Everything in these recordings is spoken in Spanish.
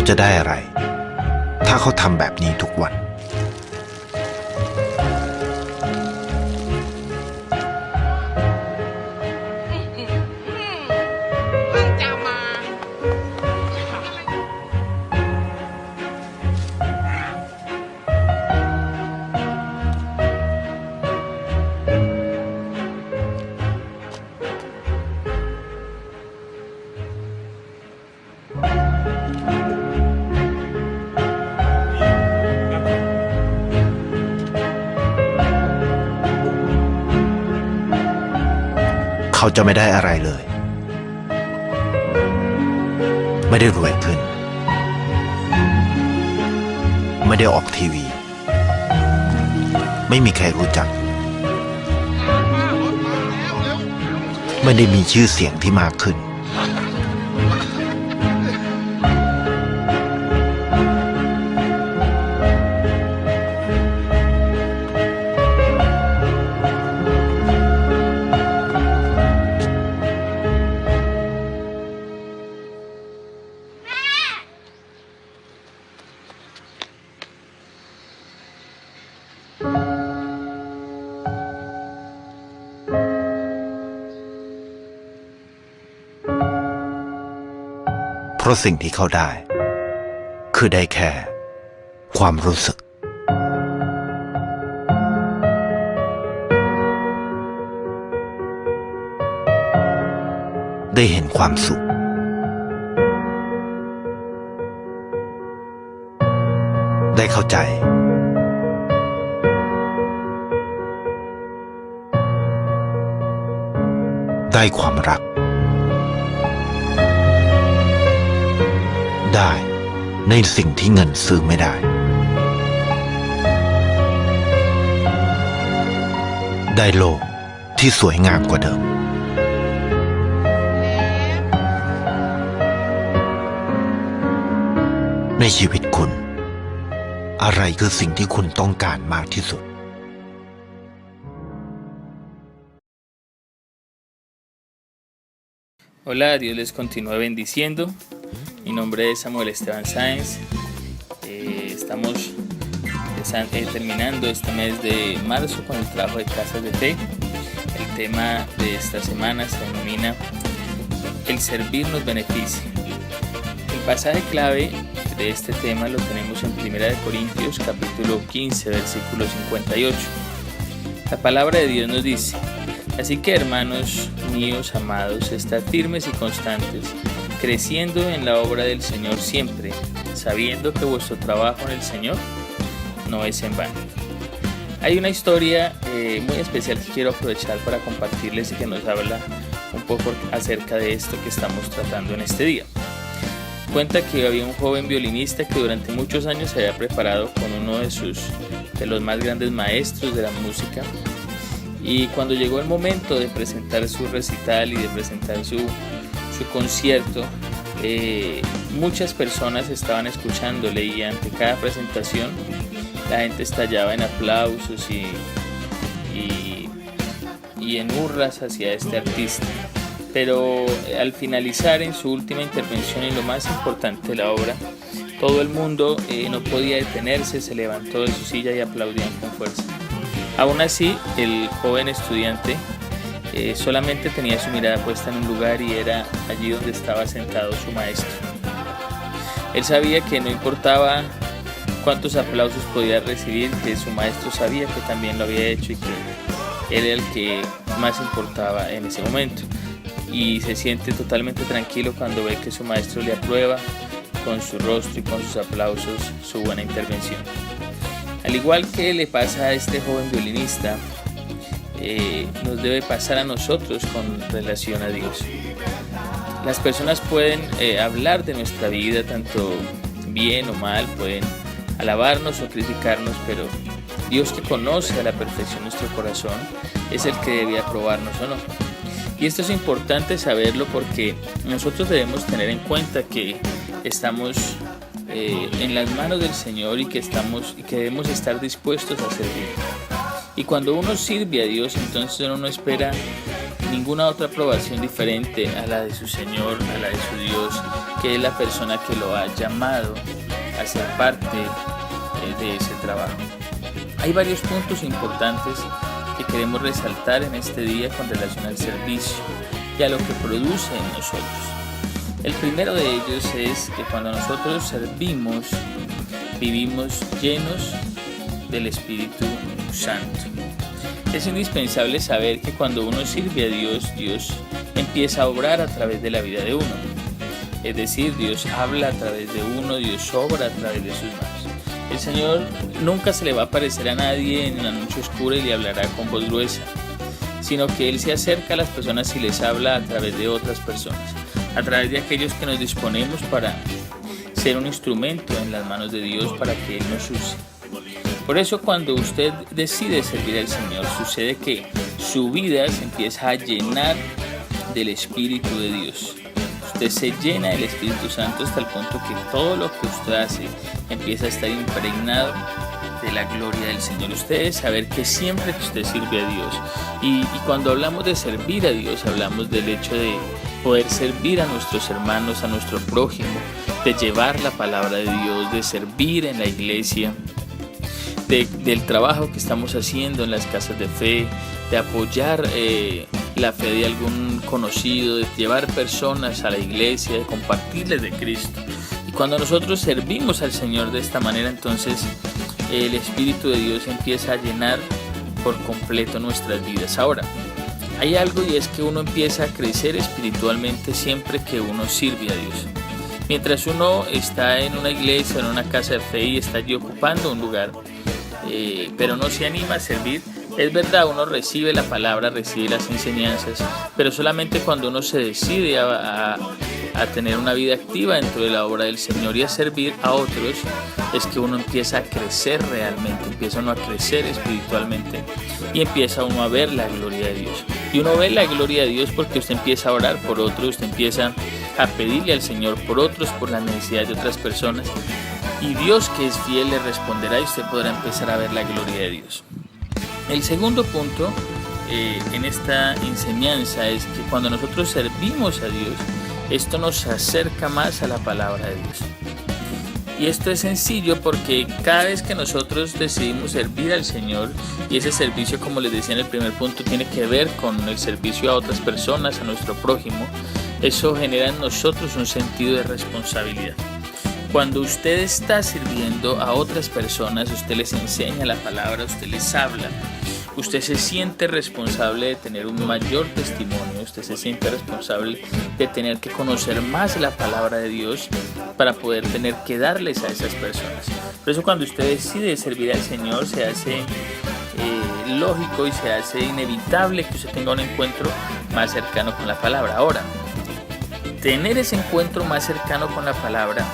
จะได้อะไรถ้าเขาทำแบบนี้ทุกวันเขาจะไม่ได้อะไรเลยไม่ได้รวยขึ้นไม่ได้ออกทีวีไม่มีใครรู้จักไม่ได้มีชื่อเสียงที่มากขึ้นเพราะสิ่งที่เขาได้คือได้แค่ความรู้สึกได้เห็นความสุขได้เข้าใจได้ความรักได้ในสิ่งที่เงินซื้อไม่ได้ได้โลกที่สวยงามกว่าเดิมในชีวิตคุณอะไรคือสิ่งที่คุณต้องการมากที่สุดHola, Dios les continúe bendiciendo. Mi nombre es Samuel Esteban Sáenz. Estamos terminando este mes de marzo con el trabajo de Casas de Fe. El tema de esta semana se denomina El servir nos beneficia. El pasaje clave de este tema lo tenemos en 1 Corintios capítulo 15 versículo 58. La palabra de Dios nos dice: así que, hermanos míos amados, estad firmes y constantes, creciendo en la obra del Señor siempre, sabiendo que vuestro trabajo en el Señor no es en vano. Hay una historia muy especial que quiero aprovechar para compartirles y que nos habla un poco acerca de esto que estamos tratando en este día. Cuenta que había un joven violinista que durante muchos años se había preparado con uno de los más grandes maestros de la música. Y cuando llegó el momento de presentar su recital y de presentar su concierto, muchas personas estaban escuchándole y ante cada presentación la gente estallaba en aplausos y en hurras hacia este artista. Pero al finalizar en su última intervención y lo más importante de la obra, todo el mundo no podía detenerse, se levantó de su silla y aplaudían con fuerza. Aún así, el joven estudiante solamente tenía su mirada puesta en un lugar y era allí donde estaba sentado su maestro. Él sabía que no importaba cuántos aplausos podía recibir, que su maestro sabía que también lo había hecho y que él era el que más importaba en ese momento. Y se siente totalmente tranquilo cuando ve que su maestro le aprueba con su rostro y con sus aplausos su buena intervención. Al igual que le pasa a este joven violinista, nos debe pasar a nosotros con relación a Dios. Las personas pueden hablar de nuestra vida, tanto bien o mal, pueden alabarnos o criticarnos, pero Dios, que conoce a la perfección nuestro corazón, es el que debe aprobarnos o no. Y esto es importante saberlo porque nosotros debemos tener en cuenta que estamos en las manos del Señor y que debemos estar dispuestos a servir. Y cuando uno sirve a Dios, entonces uno no espera ninguna otra aprobación diferente a la de su Señor, a la de su Dios, que es la persona que lo ha llamado a ser parte de ese trabajo. Hay varios puntos importantes que queremos resaltar en este día con relación al servicio y a lo que produce en nosotros. El primero de ellos es que cuando nosotros servimos, vivimos llenos del Espíritu Santo. Es indispensable saber que cuando uno sirve a Dios, Dios empieza a obrar a través de la vida de uno. Es decir, Dios habla a través de uno, Dios obra a través de sus manos. El Señor nunca se le va a aparecer a nadie en la noche oscura y le hablará con voz gruesa, sino que Él se acerca a las personas y les habla a través de otras personas, a través de aquellos que nos disponemos para ser un instrumento en las manos de Dios para que Él nos use. Por eso cuando usted decide servir al Señor, sucede que su vida se empieza a llenar del Espíritu de Dios. Usted se llena del Espíritu Santo hasta el punto que todo lo que usted hace empieza a estar impregnado de la gloria del Señor. Usted debe saber que siempre que usted sirve a Dios, y cuando hablamos de servir a Dios, hablamos del hecho de poder servir a nuestros hermanos, a nuestro prójimo, de llevar la palabra de Dios, de servir en la iglesia, del trabajo que estamos haciendo en las casas de fe, de apoyar la fe de algún conocido, de llevar personas a la iglesia, de compartirles de Cristo. Y cuando nosotros servimos al Señor de esta manera, entonces el Espíritu de Dios empieza a llenar por completo nuestras vidas. Ahora, hay algo, y es que uno empieza a crecer espiritualmente siempre que uno sirve a Dios. Mientras uno está en una iglesia, en una casa de fe y está allí ocupando un lugar, pero no se anima a servir, es verdad, uno recibe la palabra, recibe las enseñanzas, pero solamente cuando uno se decide a tener una vida activa dentro de la obra del Señor y a servir a otros, es que uno empieza a crecer realmente, empieza uno a crecer espiritualmente y empieza uno a ver la gloria de Dios. Y uno ve la gloria de Dios porque usted empieza a orar por otros, usted empieza a pedirle al Señor por otros, por las necesidades de otras personas, y Dios, que es fiel, le responderá y usted podrá empezar a ver la gloria de Dios. El segundo punto en esta enseñanza es que cuando nosotros servimos a Dios, esto nos acerca más a la palabra de Dios. Y esto es sencillo porque cada vez que nosotros decidimos servir al Señor, y ese servicio, como les decía en el primer punto, tiene que ver con el servicio a otras personas, a nuestro prójimo, eso genera en nosotros un sentido de responsabilidad. Cuando usted está sirviendo a otras personas, usted les enseña la palabra, usted les habla, usted se siente responsable de tener un mayor testimonio, usted se siente responsable de tener que conocer más la palabra de Dios para poder tener que darles a esas personas. Por eso cuando usted decide servir al Señor, se hace lógico y se hace inevitable que usted tenga un encuentro más cercano con la palabra. Ahora, tener ese encuentro más cercano con la palabra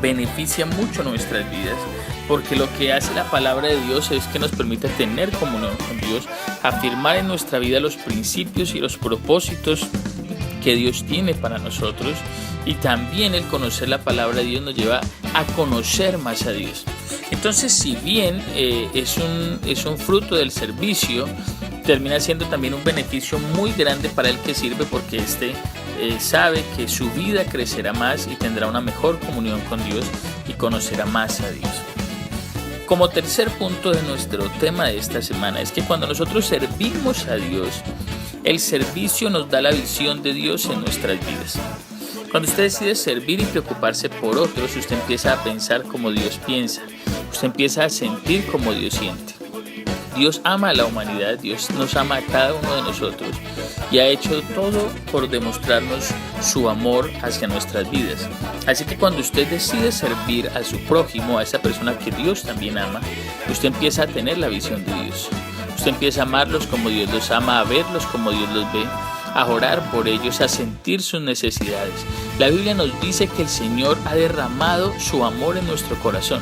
beneficia mucho nuestras vidas, porque lo que hace la palabra de Dios es que nos permite tener comunión con Dios, afirmar en nuestra vida los principios y los propósitos que Dios tiene para nosotros, y también el conocer la palabra de Dios nos lleva a conocer más a Dios. Entonces, si bien es un fruto del servicio, termina siendo también un beneficio muy grande para el que sirve, porque sabe que su vida crecerá más y tendrá una mejor comunión con Dios y conocerá más a Dios. Como tercer punto de nuestro tema de esta semana es que cuando nosotros servimos a Dios, el servicio nos da la visión de Dios en nuestras vidas. Cuando usted decide servir y preocuparse por otros, usted empieza a pensar como Dios piensa, usted empieza a sentir como Dios siente. Dios ama a la humanidad, Dios nos ama a cada uno de nosotros y ha hecho todo por demostrarnos su amor hacia nuestras vidas. Así que cuando usted decide servir a su prójimo, a esa persona que Dios también ama, usted empieza a tener la visión de Dios. Usted empieza a amarlos como Dios los ama, a verlos como Dios los ve, a orar por ellos, a sentir sus necesidades. La Biblia nos dice que el Señor ha derramado su amor en nuestro corazón.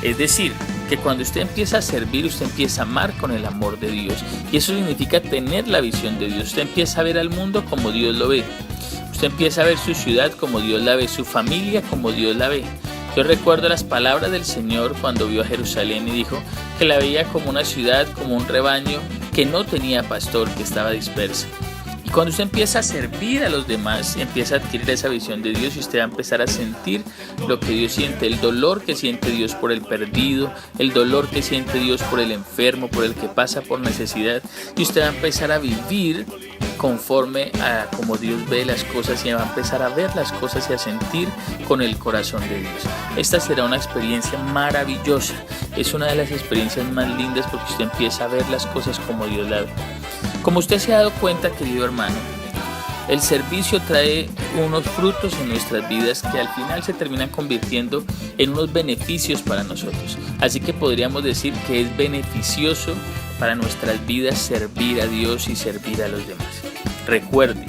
Es decir, que cuando usted empieza a servir, usted empieza a amar con el amor de Dios. Y eso significa tener la visión de Dios. Usted empieza a ver al mundo como Dios lo ve. Usted empieza a ver su ciudad como Dios la ve, su familia como Dios la ve. Yo recuerdo las palabras del Señor cuando vio a Jerusalén y dijo que la veía como una ciudad, como un rebaño que no tenía pastor, que estaba dispersa. Y cuando usted empieza a servir a los demás, empieza a adquirir esa visión de Dios y usted va a empezar a sentir lo que Dios siente, el dolor que siente Dios por el perdido, el dolor que siente Dios por el enfermo, por el que pasa por necesidad. Y usted va a empezar a vivir conforme a como Dios ve las cosas y va a empezar a ver las cosas y a sentir con el corazón de Dios. Esta será una experiencia maravillosa. Es una de las experiencias más lindas porque usted empieza a ver las cosas como Dios las ve. Como usted se ha dado cuenta, querido hermano, el servicio trae unos frutos en nuestras vidas que al final se terminan convirtiendo en unos beneficios para nosotros. Así que podríamos decir que es beneficioso para nuestras vidas servir a Dios y servir a los demás. Recuerde,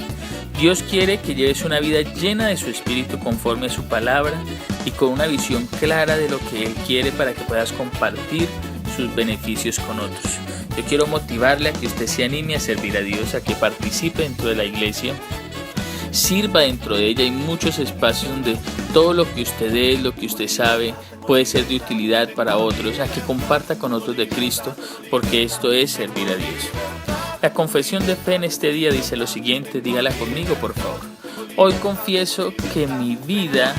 Dios quiere que lleves una vida llena de su Espíritu conforme a su palabra y con una visión clara de lo que Él quiere para que puedas compartir sus beneficios con otros. Yo quiero motivarle a que usted se anime a servir a Dios, a que participe dentro de la iglesia, sirva dentro de ella. Hay muchos espacios donde todo lo que usted es, lo que usted sabe, puede ser de utilidad para otros, a que comparta con otros de Cristo, porque esto es servir a Dios. La confesión de fe en este día dice lo siguiente, dígala conmigo por favor. Hoy confieso que mi vida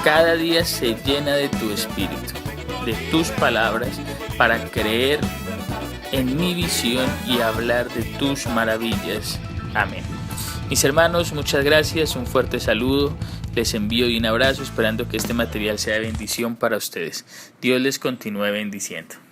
cada día se llena de tu Espíritu, de tus palabras, para creer en mi visión y hablar de tus maravillas. Amén. Mis hermanos, muchas gracias, un fuerte saludo, les envío y un abrazo esperando que este material sea de bendición para ustedes. Dios les continúe bendiciendo.